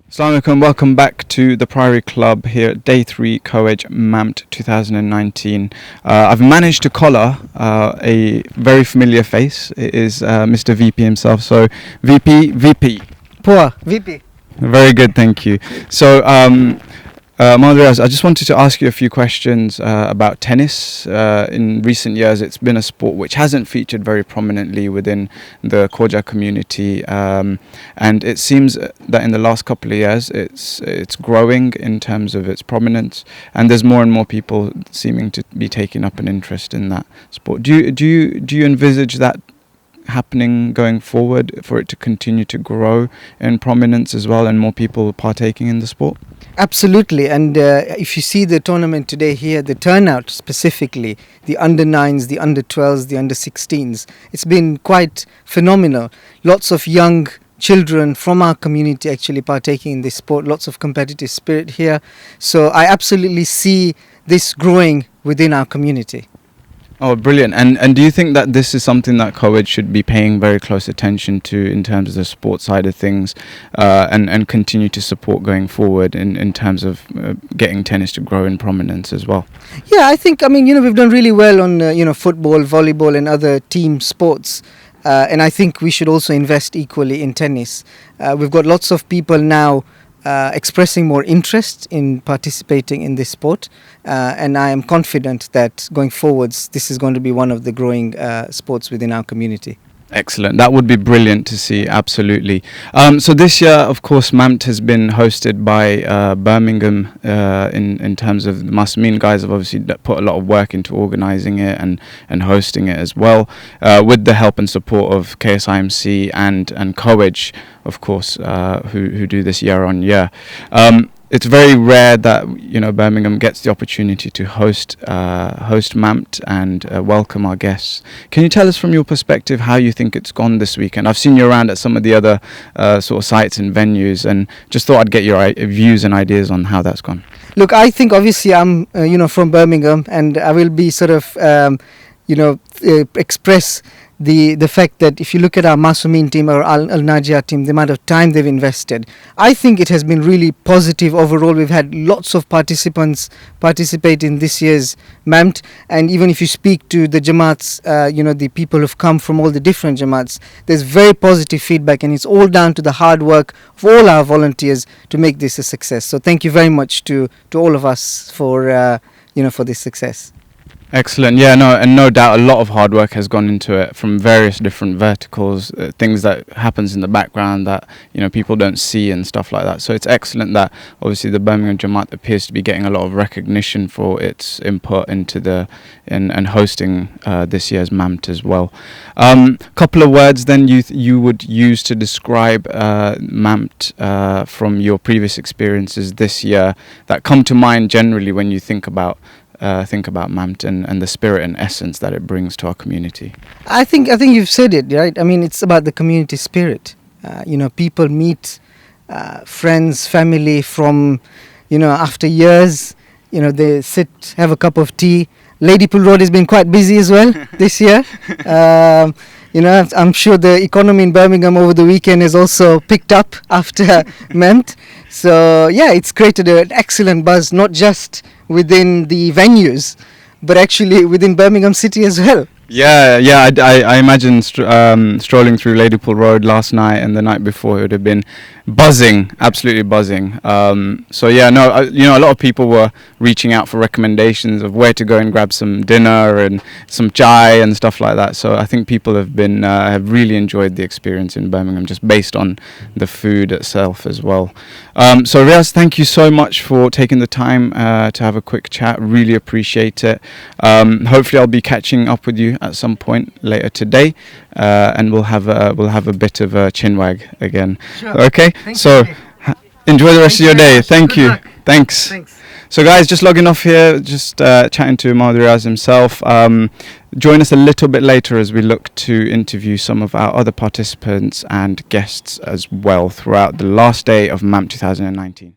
Assalamu alaikum, welcome back to the Priory Club here at Day 3 Co-Ed MAMT 2019. I've managed to collar a very familiar face. It is Mr. VP himself. So VP. Poor VP. Very good, thank you. So Riyaz, I just wanted to ask you a few questions about tennis. In recent years, it's been a sport which hasn't featured very prominently within the Khoja community, and it seems that in the last couple of years, it's growing in terms of its prominence, and there's more and more people seeming to be taking up an interest in that sport. Do you envisage that happening going forward, for it to continue to grow in prominence as well, and more people partaking in the sport? Absolutely, and if you see the tournament today here, the turnout specifically, the under 9s, the under 12s, the under 16s, it's been quite phenomenal. Lots of young children from our community actually partaking in this sport, lots of competitive spirit here. So I absolutely see this growing within our community. Oh, brilliant. And do you think that this is something that Khoja should be paying very close attention to in terms of the sports side of things, and continue to support going forward in terms of getting tennis to grow in prominence as well? Yeah, I think, we've done really well on, football, volleyball and other team sports. And I think we should also invest equally in tennis. We've got lots of people now expressing more interest in participating in this sport, and I am confident that going forwards this is going to be one of the growing sports within our community. Excellent. That would be brilliant to see, absolutely. So this year, of course, MAMT has been hosted by Birmingham in terms of the Masmin guys have obviously put a lot of work into organising it and hosting it as well, with the help and support of KSIMC and Khoja, of course, who do this year on year. It's very rare that Birmingham gets the opportunity to host MAMT and welcome our guests. Can you tell us from your perspective how you think it's gone this weekend? I've seen you around at some of the other sort of sites and venues, and just thought I'd get your views and ideas on how that's gone. Look, I think obviously I'm from Birmingham, and I will be sort of express the fact that if you look at our Masumin team or Al Najia team, the amount of time they've invested, I think it has been really positive overall. We've had lots of participants participate in this year's MAMT, and even if you speak to the Jamaats, the people who've come from all the different Jamaats, there's very positive feedback, and it's all down to the hard work of all our volunteers to make this a success. So thank you very much to all of us for this success. Excellent. Yeah, no doubt a lot of hard work has gone into it from various different verticals, things that happens in the background that people don't see and stuff like that. So it's excellent that obviously the Birmingham Jamaat appears to be getting a lot of recognition for its input into and hosting this year's MAMT as well. Couple of words then you would use to describe MAMT from your previous experiences this year that come to mind generally when you think about MAMT and the spirit and essence that it brings to our community. I think you've said it right. I mean, it's about the community spirit. People meet friends, family from after years. They sit, have a cup of tea. Ladypool Road has been quite busy as well this year. I'm sure the economy in Birmingham over the weekend has also picked up after MAMT. So yeah, it's created an excellent buzz, not just within the venues, but actually within Birmingham City as well. Yeah. I imagine strolling through Ladypool Road last night and the night before, it would have been buzzing, absolutely buzzing. So yeah, a lot of people were reaching out for recommendations of where to go and grab some dinner and some chai and stuff like that. So I think people have really enjoyed the experience in Birmingham just based on the food itself as well. So Riyaz, thank you so much for taking the time to have a quick chat. Really appreciate it. Hopefully I'll be catching up with you at some point later today, and we'll have a bit of a chinwag again. Sure. Okay. Enjoy the rest of your day. Thank you. Thanks. So guys, just logging off here, just chatting to Riyaz himself. Join us a little bit later as we look to interview some of our other participants and guests as well throughout the last day of MAMT 2019.